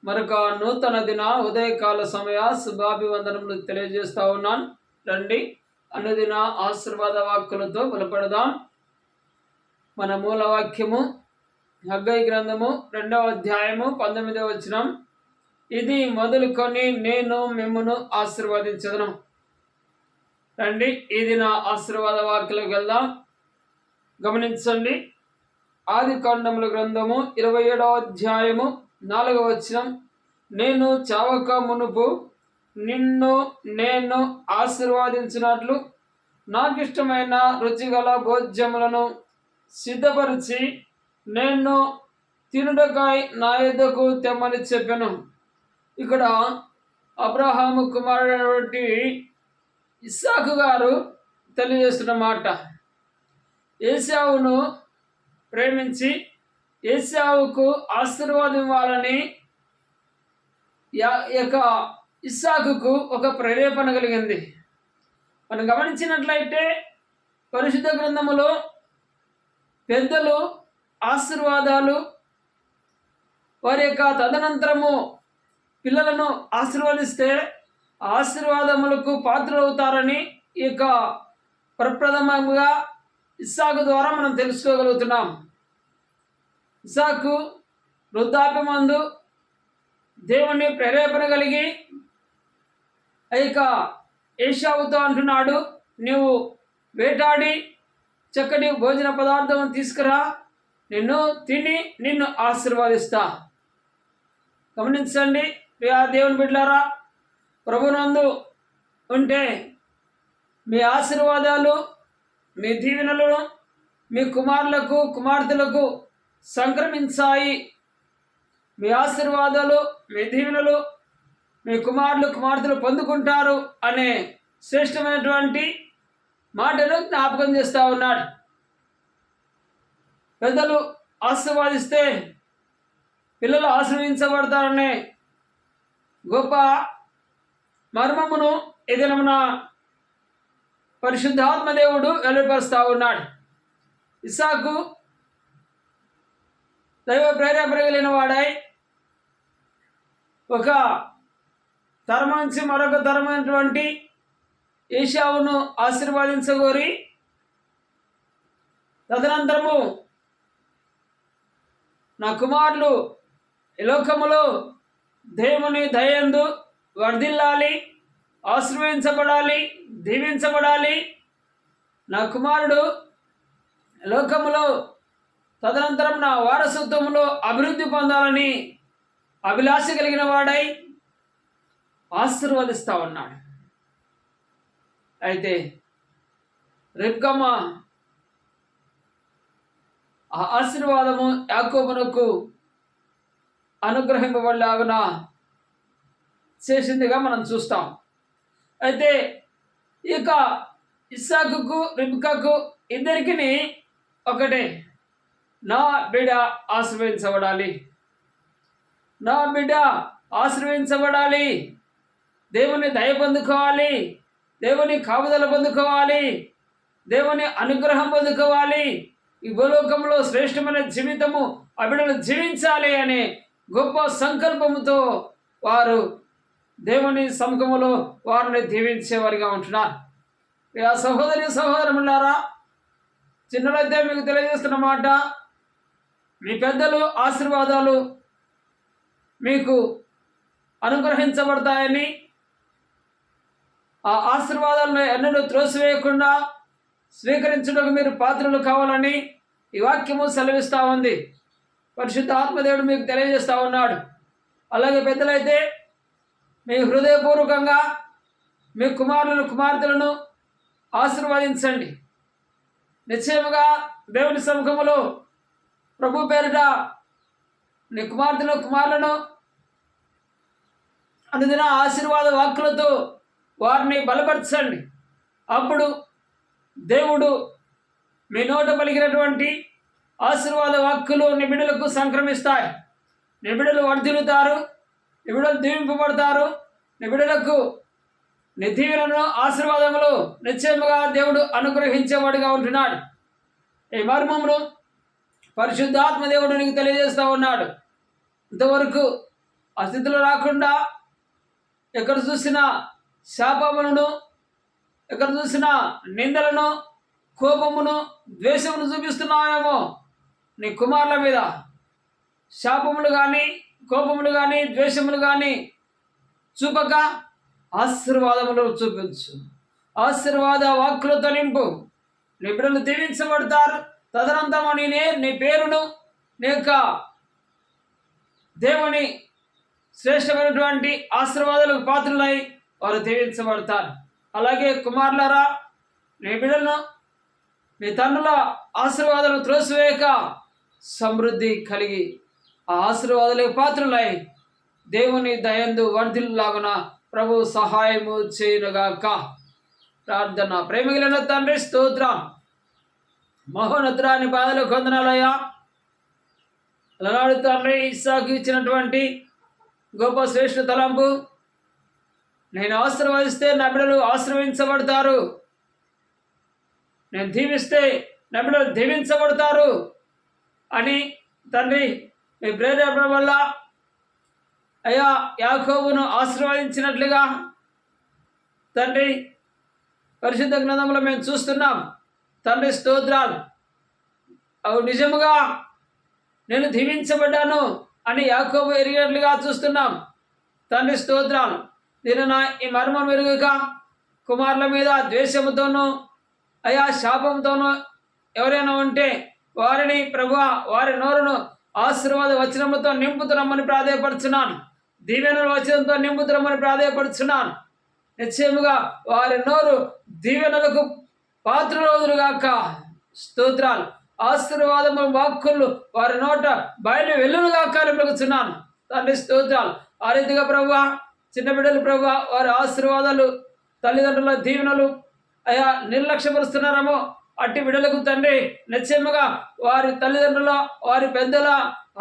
మరొక నూతన దిన ఉదయకాల సమయ శుభాభివందనములు తెలియజేస్తా ఉన్నాను. రండి అనుదిన ఆశీర్వాద వాక్కులతో బలపడదాం. మన మూల వాక్యము హగ్గయి గ్రంథము 2వ అధ్యాయము 19వ వచనం. ఇది మొదలుకొని నేను మిమ్మును ఆశీర్వదించదను. రండి ఈ దిన ఆశీర్వాద వాక్యలకు వెళ్దాం. గమనించండి. ఆదికాండముల గ్రంథము 27వ అధ్యాయము 4వ వచనం. నేను చావక మునుపు నిన్ను నేను ఆశీర్వదించినట్లు నాకిష్టమైన రుచిగల భోజ్యములను సిద్ధపరిచి నేను తినుటకై నా యొద్దకు తెమ్మని చెప్పాను. ఇక్కడ అబ్రహాము కుమారుడైనటువంటి ఇస్సాకు గారు తెలియజేస్తున్న మాట, ఏశావును ప్రేమించి ఏశావుకు ఆశీర్వాదం ఇవ్వాలని ఇస్సాకుకు ఒక ప్రేరేపణ కలిగింది. మనం గమనించినట్లయితే పరిశుద్ధ గ్రంథములో పెద్దలు ఆశీర్వాదాలు వారి యొక్క తదనంతరము పిల్లలను ఆశీర్వదిస్తే ఆశీర్వాదములకు పాత్రలవుతారని ఈ యొక్క ప్రప్రథమంగా ఇస్సాకు ద్వారా మనం తెలుసుకోగలుగుతున్నాం. ఇస్సాకు వృద్ధాప్యమందు దేవుని ప్రేరేపణ కలిగి ఏశావుతో అంటున్నాడు, నీవు వేటాడి చక్కటి భోజన పదార్థం తీసుకురా, నిన్ను తిని నిన్ను ఆశీర్వదిస్తా. గమనించండి దేవుని బిడ్డలారా, ప్రభునందు ఉంటే మీ ఆశీర్వాదాలు మీ దీవెనలను మీ కుమారులకు కుమార్తెలకు సంక్రమించాయి. మీ ఆశీర్వాదాలు మీ దీవెనలు మీ కుమారులు కుమార్తెలు పొందుకుంటారు అనే శ్రేష్టమైనటువంటి మాటను జ్ఞాపకం చేస్తూ ఉన్నాడు. పెద్దలు ఆశీర్వాదిస్తే పిల్లలు ఆశీర్వదించబడతారనే గొప్ప మర్మమును ఏదైనా పరిశుద్ధాత్మ దేవుడు వెలువరుస్తూ ఉన్నాడు. ఇస్సాకు దైవ ప్రేరేపణ కలిగిన వాడై ఒక తరం నుంచి మరొక తరమైనటువంటి ఏశావును ఆశీర్వదించగోరి తదనంతరము నా కుమారులు ఈ లోకములో దేవుని దయందు వర్ధిల్లాలి, ఆశీర్వదించబడాలి, దీవించబడాలి, నా కుమారుడు లోకములో తదనంతరం నా వారసత్వంలో అభివృద్ధి పొందాలని అభిలాష కలిగిన వాడై ఆశీర్వదిస్తూ ఉన్నాడు. అయితే రెబ్కమ్మ ఆ ఆశీర్వాదము యాకోబునకు అనుగ్రహింపబడలాగున చేసిందిగా మనం చూస్తాం. అయితే ఇక ఇస్సాకుకు రెబ్కాకు ఇద్దరికి ఒకటే, నా బిడ్డ ఆశీర్వదించబడాలి, నా బిడ్డ ఆశీర్వదించబడాలి, దేవుని దయ పొందుకోవాలి, దేవుని కాపుదల పొందుకోవాలి, దేవుని అనుగ్రహం పొందుకోవాలి, ఈ భూలోకంలో శ్రేష్టమైన జీవితము ఆ బిడ్డలు జీవించాలి అనే గొప్ప సంకల్పముతో వారు దేవుని సముఖములో వారిని దీవించేవారిగా ఉంటున్నారు. ఆ సహోదరి సహోదరులారా, చిన్నలైతే మీకు తెలియజేస్తున్న మాట, మీ పెద్దలు ఆశీర్వాదాలు మీకు అనుగ్రహించబడతాయని, ఆ ఆశీర్వాదాలను ఎన్నడూ త్రోసివేయకుండా స్వీకరించడానికి మీరు పాత్రలు కావాలని ఈ వాక్యము సెలవిస్తూ ఉంది. పరిశుద్ధ ఆత్మదేవుడు మీకు తెలియజేస్తూ ఉన్నాడు. అలాగే పెద్దలైతే మీ హృదయపూర్వకంగా మీ కుమారులను కుమార్తెలను ఆశీర్వదించండి. నిశ్చయముగా దేవుని సముఖములో ప్రభు పేరిట నీ కుమార్తెను కుమారులను అనుదిన ఆశీర్వాద వాక్కులతో వారిని బలపరచండి. అప్పుడు దేవుడు మీ నోట పలికినటువంటి ఆశీర్వాద వాక్కులు నిబిడలకు సంక్రమిస్తాయి. నిబిడలు వర్ధిల్లుతారు, నిబిడలు దీవింపబడతారు, నిబిడలకు నిధీలను ఆశీర్వాదములు నిశ్చయముగా దేవుడు అనుగ్రహించేవాడిగా ఉంటున్నాడు. ఈ మర్మమును పరిశుద్ధాత్మ దేవుడు నీకు తెలియజేస్తూ ఉన్నాడు. ఇంతవరకు ఆ స్థితిలో రాకుండా ఎక్కడ చూసినా శాపములను, ఎక్కడ చూసినా నిందలను, కోపమును, ద్వేషమును చూపిస్తున్నావేమో నీ కుమారుల మీద. శాపములు కానీ, కోపములు కానీ, ద్వేషములు కానీ చూపక ఆశీర్వాదములు చూపించు. ఆశీర్వాద వాక్కులతో నింపు. నీ బిడ్డలు దీవించబడతారు. తదనంతరము నీ పేరును నీ యొక్క దేవుని శ్రేష్టమైనటువంటి ఆశీర్వాదాలకు పాత్రులై వారు దీవించబడతారు. అలాగే కుమారులారా, నీ బిడ్డలను నీ తండ్రుల ఆశీర్వాదాలను త్రోసివేయక సమృద్ధి కలిగి ఆ ఆశీర్వాదాలకు పాత్రులై దేవుని దయందు వర్ధిల్లాగున ప్రభు సహాయము చేయునుగాక. ప్రార్థన. ప్రేమికులైన తండ్రి, స్తోత్రం. మహోన్నతురాని పాదలకు వందనాలయ్యా. అలనాడు తండ్రి ఇస్సాకు ఇచ్చినటువంటి గొప్ప శ్రేష్ఠ తలంపు, నేను ఆశీర్వదిస్తే నా బిడ్డలు ఆశీర్వదించబడతారు, నేను దీవిస్తే నా బిడ్డలు దీవించబడతారు అని తండ్రి మీ ప్రేరేపణ వల్ల అయ్యా యాకోబును ఆశీర్వదించినట్లుగా తండ్రి పరిశుద్ధ గ్రంథంలో మేము చూస్తున్నాం. తండ్రి స్తోత్రాలు. అవి నిజముగా నేను దీవించబడ్డాను అని యాకోబు ఎరిగినట్లుగా చూస్తున్నాం. తండ్రి స్తోత్రాలు. దీనిన ఈ మర్మం మెరుగుక కుమారుల మీద ద్వేషముతోనూ అయా శాపంతోనూ ఎవరైనా ఉంటే వారిని ప్రభువా వారి నోరును ఆశీర్వాద వచనములతో నింపుతురమ్మని ప్రాధేయపడుచున్నాను. దీవెనల వచనంతో నింపుతురమ్మని ప్రాధేయపడుచున్నాను. నిశ్చయముగా వారి నోరు దీవెనలకు పాత్రలవుదురుగాక. స్తోత్రాలు. ఆశీర్వాదము వాక్కులు వారి నోట బయలు వెళ్ళునుగాక అని పలుకుతున్నాను. తండ్రి స్తోత్రాలు. ఆ రీతిగా ప్రభువా చిన్న బిడ్డలు ప్రభువా వారి ఆశీర్వాదాలు, తల్లిదండ్రుల దీవెనలు అయా నిర్లక్ష్యపరుస్తున్నారేమో అట్టి బిడ్డలకు తండ్రి నిశ్చయముగా వారి తల్లిదండ్రుల వారి పెద్దల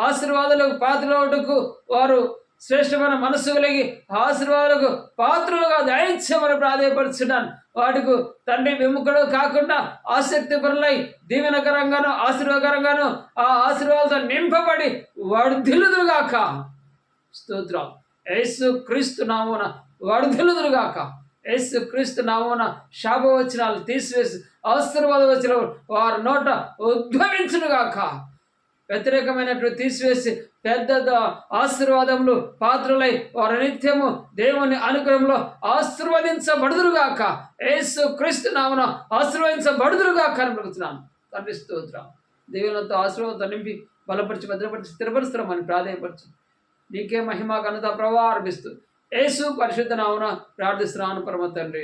ఆశీర్వాదాలకు పాత్రలకు వారు శ్రేష్టమైన మనస్సు కలిగి ఆశీర్వాదాలకు పాత్రలుగా దయించమని ప్రాధేయపరుచున్నాను. వాటికి తండ్రి విముఖుడు కాకుండా ఆసక్తి పరులై దీవెనకరంగాను ఆశీర్వాదకరంగాను ఆ ఆశీర్వాదాలతో నింపబడి వర్ధిల్లుదురుగాక. స్తోత్రం. యేసు క్రీస్తు నామమున వర్ధిల్లుదురుగాక. యేసు క్రీస్తు నామమున శాపవచనాలు తీసివేసి ఆశీర్వాద వచనాలు వారి నోట ఉద్భవించునుగాక. వ్యతిరేకమైనటువంటి తీసివేసి పెద్ద ఆశీర్వాదములు పాత్రలై వారు నిత్యము దేవుని అనుగ్రహంలో ఆశీర్వదించబడుదురుగాక. యేసు క్రీస్తు నామమున ఆశీర్వదించబడుదురుగాక అని పలుకుతున్నాను. తండ్రి స్తోత్రం. దేవునితో ఆశీర్వాదంతో నింపి బలపరిచి భద్రపరిచి స్థిరపరుస్తున్నామని ప్రాధేయపరచు. నీకే మహిమ ఘనత ప్రభావం అర్పిస్తూ యేసు పరిశుద్ధ నామమున ప్రార్థిస్తున్నాను పరమ తండ్రి.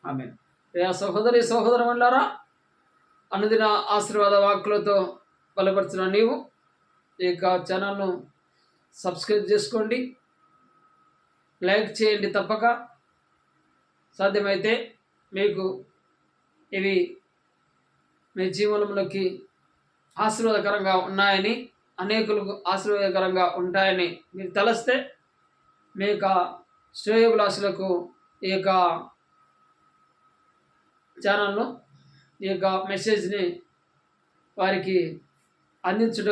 ఆమేన్. ప్రియ సహోదరి సహోదరులారా, అనుదిన ఆశీర్వాద వాక్కులతో బలపరిచిన నీవు ఈ యొక్క ఛానల్ను సబ్స్క్రైబ్ చేసుకోండి, లైక్ చేయండి. తప్పక సాధ్యమైతే మీకు ఇవి మీ జీవనంలోకి ఆశీర్వాదకరంగా ఉన్నాయని, అనేకులకు ఆశీర్వాదకరంగా ఉంటాయని మీరు తలస్తే మీ యొక్క శ్రేయోభిలాషులకు ఈ యొక్క ఛానల్ను, ఈ యొక్క మెసేజ్ని వారికి అందించడం